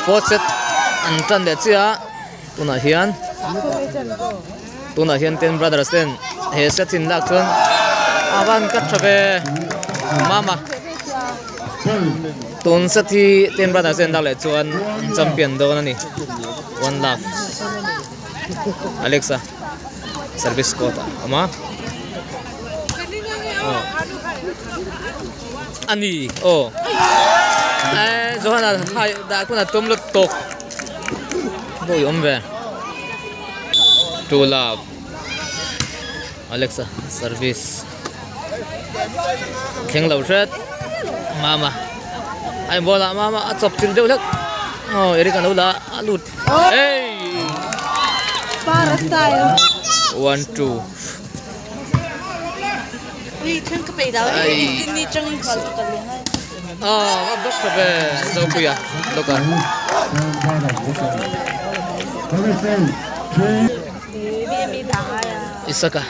fourth set an tran le chia tuna hian ten brothers ten he set in lak chuan awan kat thave mama tun sati ten brothers ten dak le chuan champion do na ni one love Alexa service kota ama ani Johanna hai da kuna tumlut tok boy omve to love Alexa service kheng lo shet mama ai bola mama a chop til deu lek Erika no la alut hey para style 1-2 ui thang ka pai da ni chang khal ka le hai dok sabe so kuya dokar mi da ya Isaka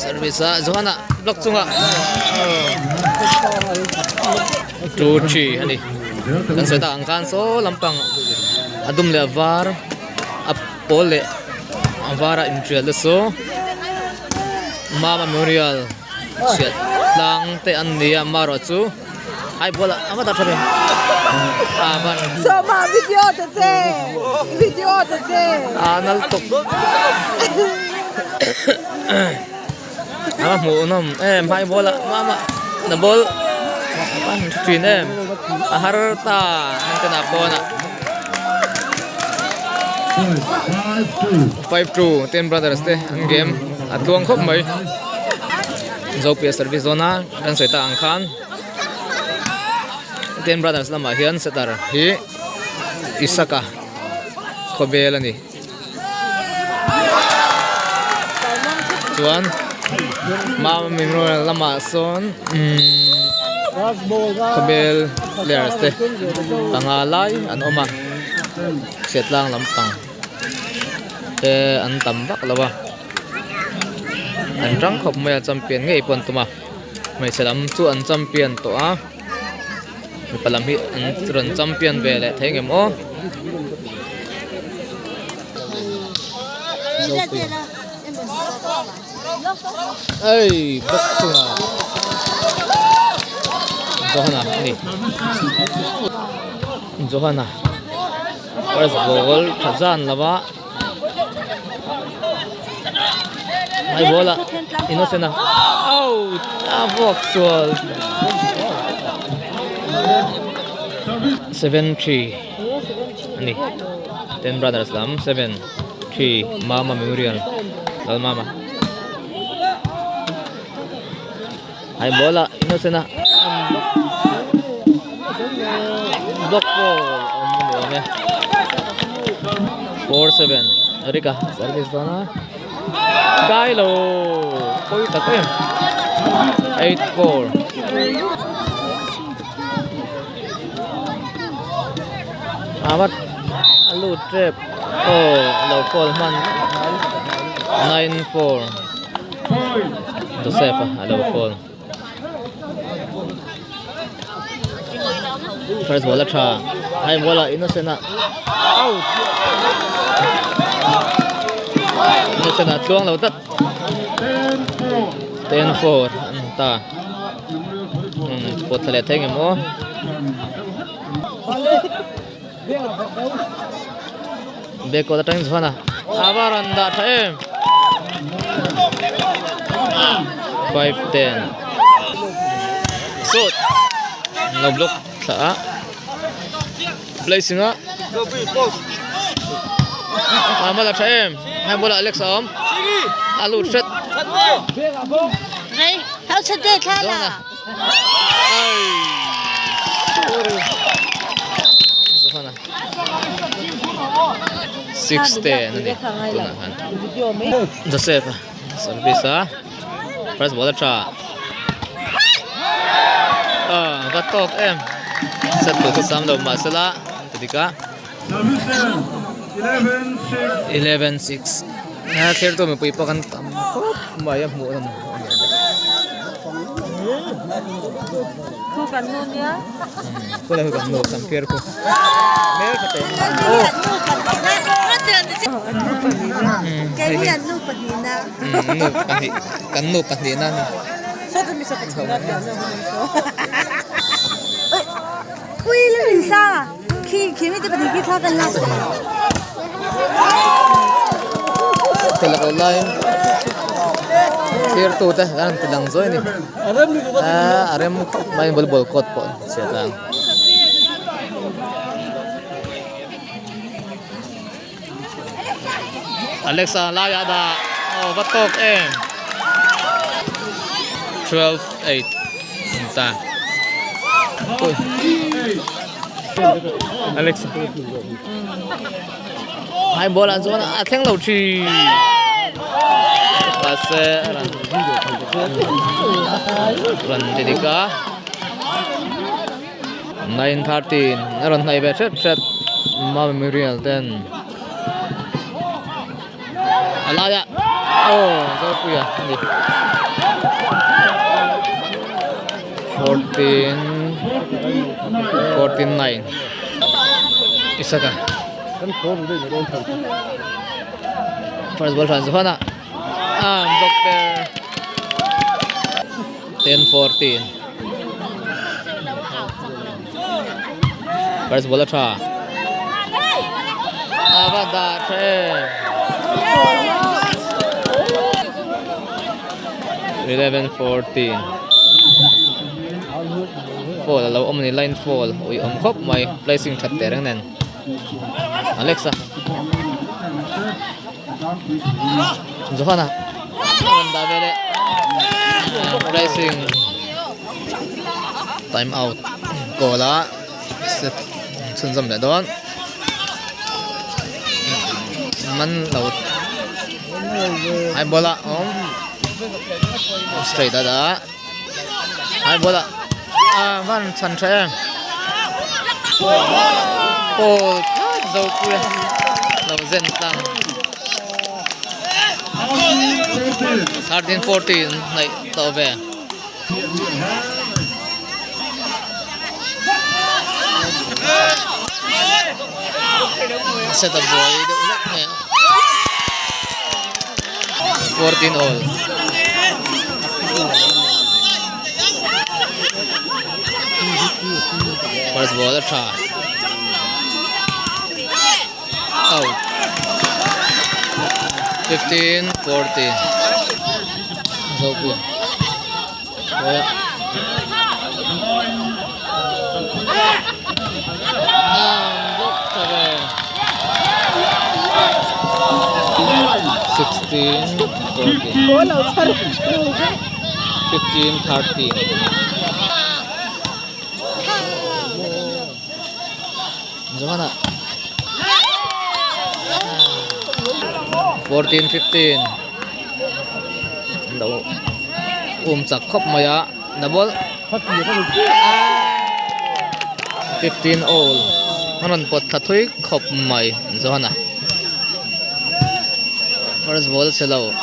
service Johanna block chunga 2-3 ani kan soita angkan so lampang adum le var apole avara intrial so mama memorial set lang te an nia maro chu ai bola ama ta thare ban so ma video to che anal tok ama mu nom mai bola mama na bol pan twin harta antena bona 5-2 ten brothers te ang game at luang khop mai Zopia service zona kan soita angkhan ten brothers lama hian setar hi Isaka khobel ani chuan mama memorial lama son khobel players te tangalai an oma set lang lampang te an tam bak lawa an rang khop mai champion ngei pon tuma mai salam chu an champion to a mi palam hi an ron champion bele thengem o ai bak chunga Johanna first ball thazan lawa mai bola innocent out boxwall 7-3 ani ten brothers lam 7-3 mama memorial dal mama ai bola innocent block ball 4-7 Erika service dona Kailo koi takem 8-4 awat alu trap low fall man 9-4 Joseph low fall first bola tha hai bola innocent out innocent tuang lo tat 10-4 anta pot le theng mo beko ta tang zona abaranda thaem 5-10 shot no block sa placing amala thaem hai bola Alex om alu set hey how should they khala ai Johanna 6-10 ni tunahan Joseph service first ball tra gatok set to sam do masala tidika 11-6 na kher to me pui pakan tam maya mu nam Khu cảnh luôn nhá. Ko la kan no kan pier ko. Mer ka te. Cái gì ăn núp bật na. No pahi. Kan no pahi na ni. Sao tôi mới sợ bật na bây giờ Ui là mình sao? Khi mình tập đi thaoกันแล้ว Tela ko lai. Pier tu ta kan tilang zoi ni. Arem mai bol kot po. Siya lang. Alexa laya da. Oh, batok em. 12-8. Ta. Uy. Alexa. Hai bola zona atheng lo chi. Pase run dedika 9-13 run hai bet set ma memorial ten alaya oh so puya ni 14-9 isaka first ball Franzona Doctor 10-14 first ball tra abada tre 11-14 fall lo om ni line fall ui om khop mai placing that te rang nen Alexa Johanna Randa bele placing time out kola set sunjam le don man lo hai bola om straight da hai bola van chan tre oh zo puya lo zen tang 13-14 này tàu về set up boy được rất nhẹ 14 all first ball try out 15-14 so good yeah 15-13 Gimana? 14-15 Đâu chak khop maya double 15 all Manon pot thathui khop mai Johanna first ball selo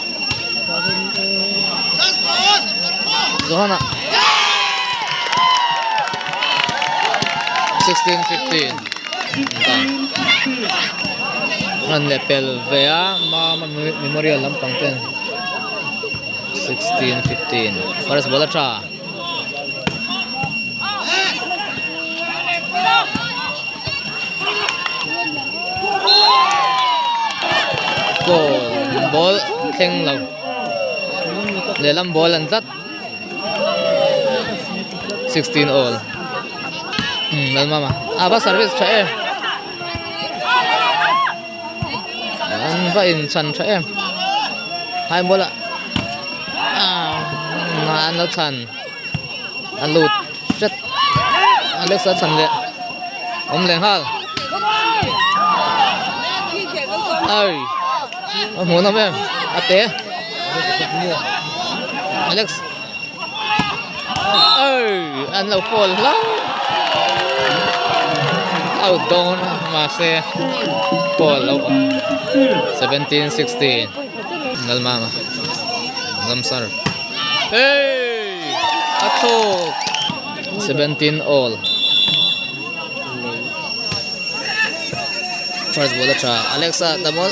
Johanna 16-15 Ngan lepel vea ma memorial lampang ten 16-15 first ball tra goal ball theng lo le lam ball an zat 16 all lal mama aba service cha em an va in chan cha em hai bola an lo chan an lut set Alexa chan le om leng hal ai muốn không em ate Alex ơi anh lâu fall lắm out down mà xe fall lâu 17-16 ngal mama ngam serve hey Atok 17 all. First ball at Alexa the ball.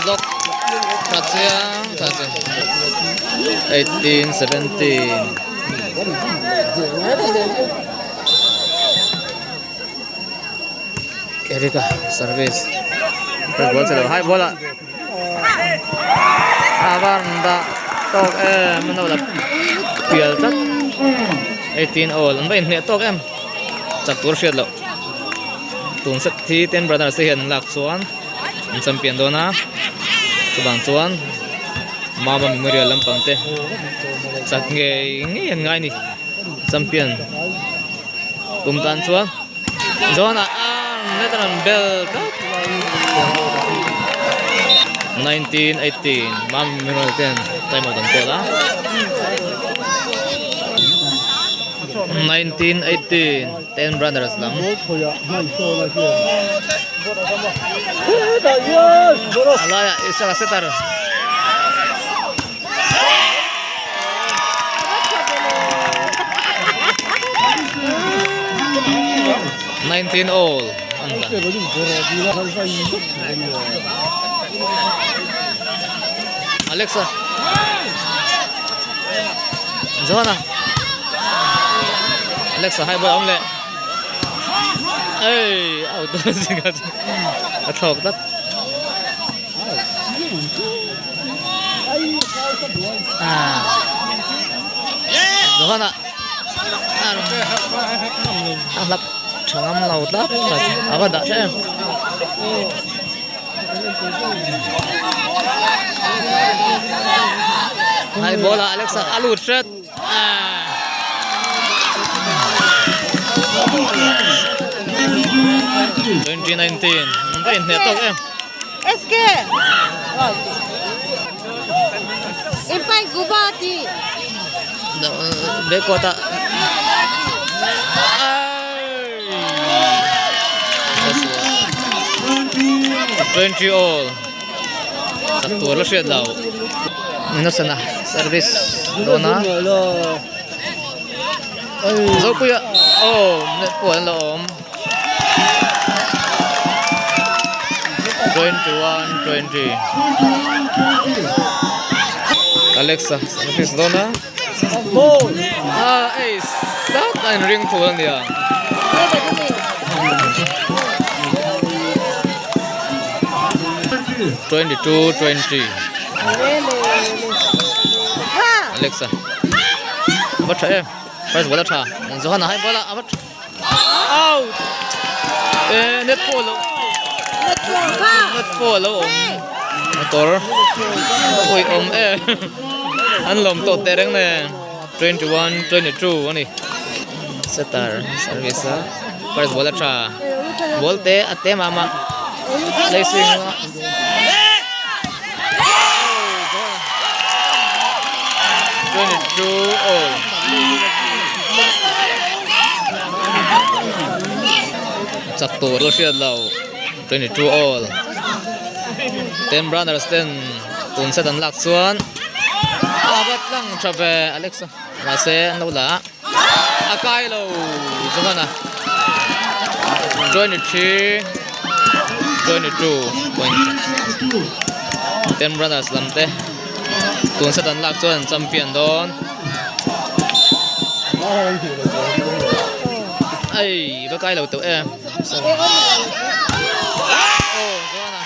Block. Touching. 18-17. Erika service. First ball sila. High ball. Abanda tok mana wala pial tak 18 all. Ang bain ni tok Catur siya lo. Tun set thi ten brother se hian lak chuan an champion dona chubang chuan mama memorial lampang te sak nge ngai ni champion tumtan chuan zona Netherland bell 19-18 mama memorial ten time out on pola 19-18 10 brothers lang alaya isa ka setar 19 all Alexa Johanna Alexa hai ball omle ê out gì cả thọc đất Johanna lắp thằng âm lầu đất và đã thế hai ball là Alexa alut set 2019 Mungkin netok SK. Impai gubati. Bekota 20 all satu lo siya daw minus na service dona so kuya net po ang loom 21-20 Alexa service dona ace that ein ring po lang niya 22-20 Alexa abat cha first bola cha Johanna hai bola abat out net follow motor oi an lom to tereng ne 21-22 ani setar service first bola cha bolte ate mama racing 22 all Catur lo siya daw 22 all 10 brothers 10 tun set an lak chuan abat lang trabe Alexa mase an la akai lo Johanna 23 22 point 10 brothers lamte tun set an lak chuan champion don ai ba kai lo to Johanna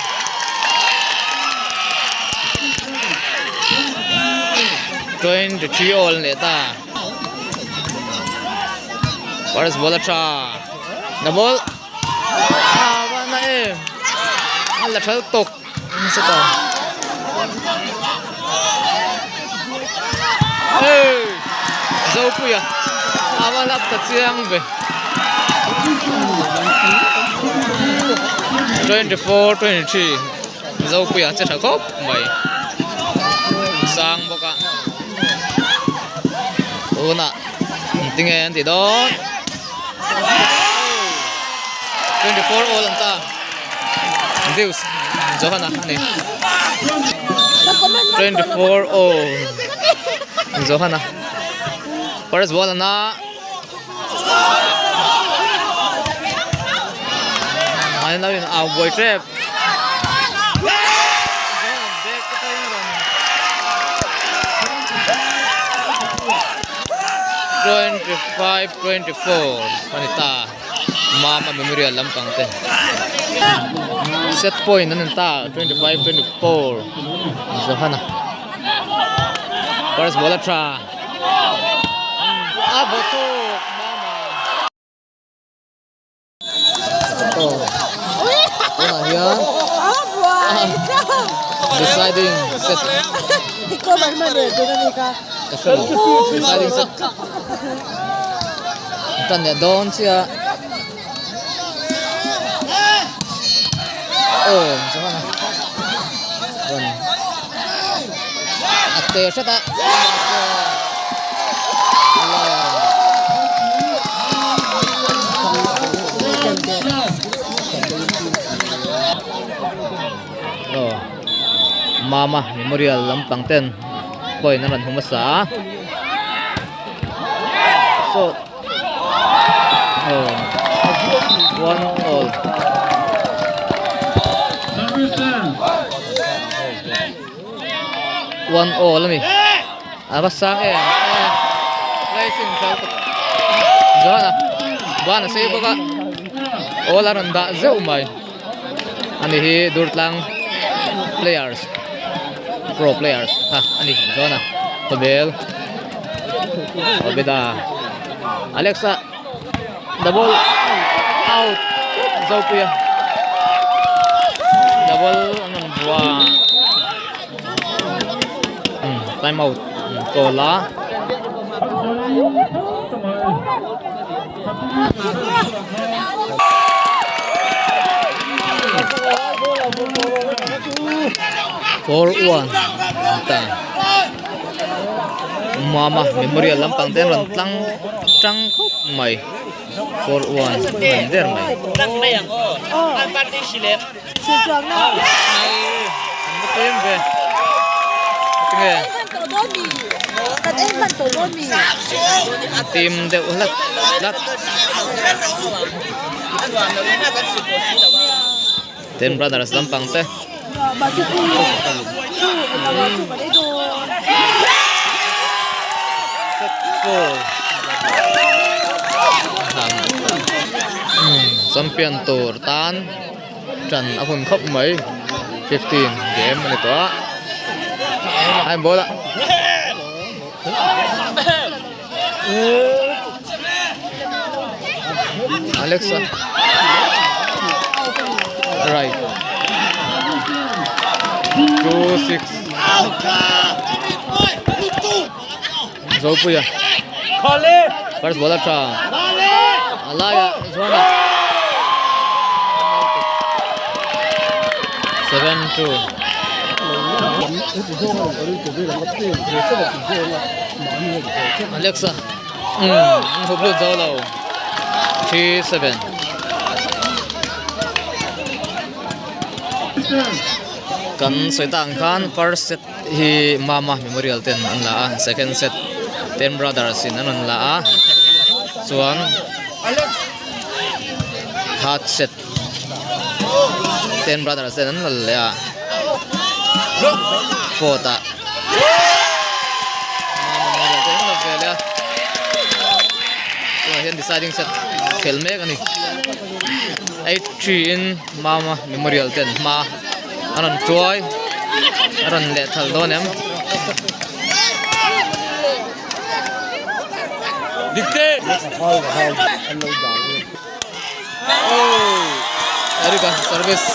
23 all leta Paris bola cha the ball wana ala thal tok seta zo puya awalap ta chiang ve 24-23 zo puya che tha khop mai sang boka una tingen ti don 24 all anta Deus Johanna ani 24 all Zohana. First ball na. Ano na yun? Boy trap. 25-24 panita Mama Memorial Lampang te set point nanin ta 25-24 Zohana first bola tra botok Mama yan deciding set Ikaw man doon ka. deciding set tanda doon siya Zohana doon ate set Mama Memorial Lampang 10 point naman humasa so 1-all lami apa sang racing Zohana Zohana sa'yo ba ka wala randa zao may ani hi durtlang players pro players ani Zohana Tobel Obeda Alexa double out Zaupuya double anong buwa time out Tola for 1 Mama Memorial Lampang ten rantlang trangkop may 4-1 under may Ang party silip. Sujuang na. ano pa yun be tingin team de ulat lat 10 brothers Lampang te champion tour tan trần apun khóc mấy 15 game này to hai bola Alexa right 2-6 Zaupuya first bola tra Alaya Zohana 7-2 Alexa hublu zawlaw 3-7 kan soitang khan first set hi Mama Memorial 10 an la second set 10 brothers in an la chuan third set 10 brothers in an la fourth Mama Memorial 10 la so here deciding set khel me kani 8-3 in Mama Memorial 10 ma aron troy aron le thal don em dikte Erika service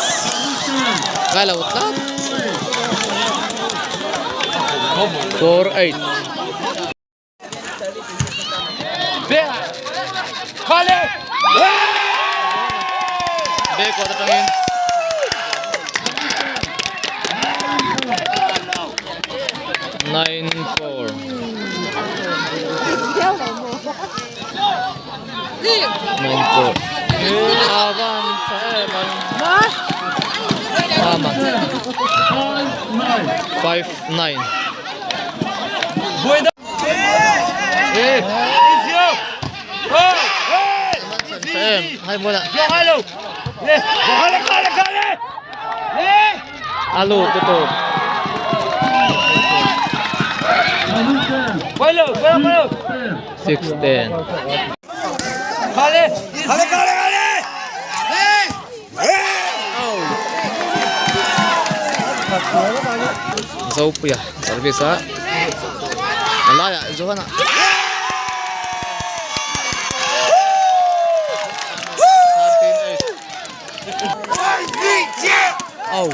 kala utla 4-8 Kale back ko tatangin 9-4 5-9 Em, hay bola. Alu tutup. Follow. 6-10. Kale. Zaupia, service ha. Alaya, Johanna. Oh.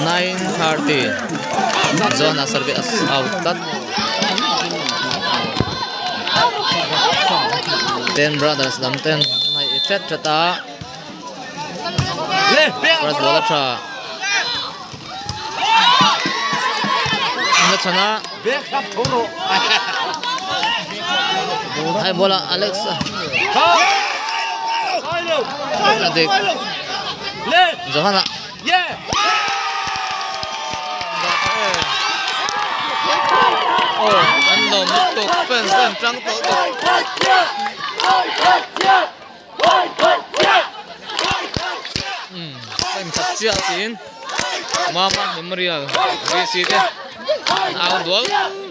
9-13. Johanna service out. 10 brothers dam 10. Mai chat chata. First ball cha. Anga chana. Hai bola Alex. Adik. Johanna. Oh, andom tuk pen trăng tuk. Pen kacil tin. Mama memorial. VC te. Ang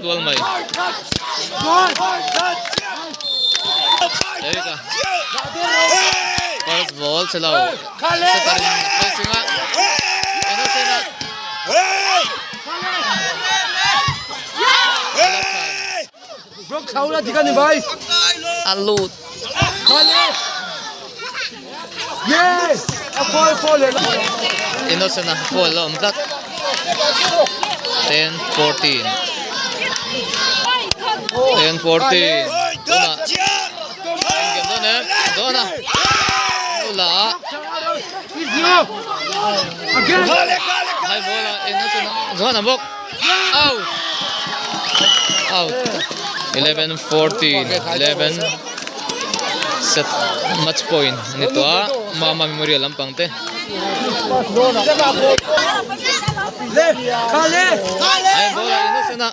dual mai. Erika. First ball chalaw. Sekarin pressing a. Inosena. Bro, saula diga ni bhai. Alut. Yes. Fall. Inosena fall umtak. 10-14. 10-14. Dona. Game dona. Dona. Ula. High bola Inosena. Johanna bok. Out. 11-14. 11 set match point nito Mama Memorial ang pangte. Kale. Ay bola Inosena.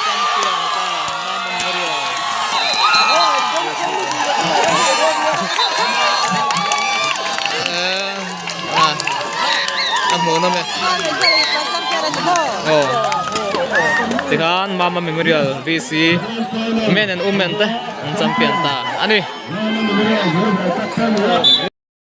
Champion ta Mama Memorial. Amo na me. Oh. Tikan Mama Memorial VC men and women te ang champion ta. Ano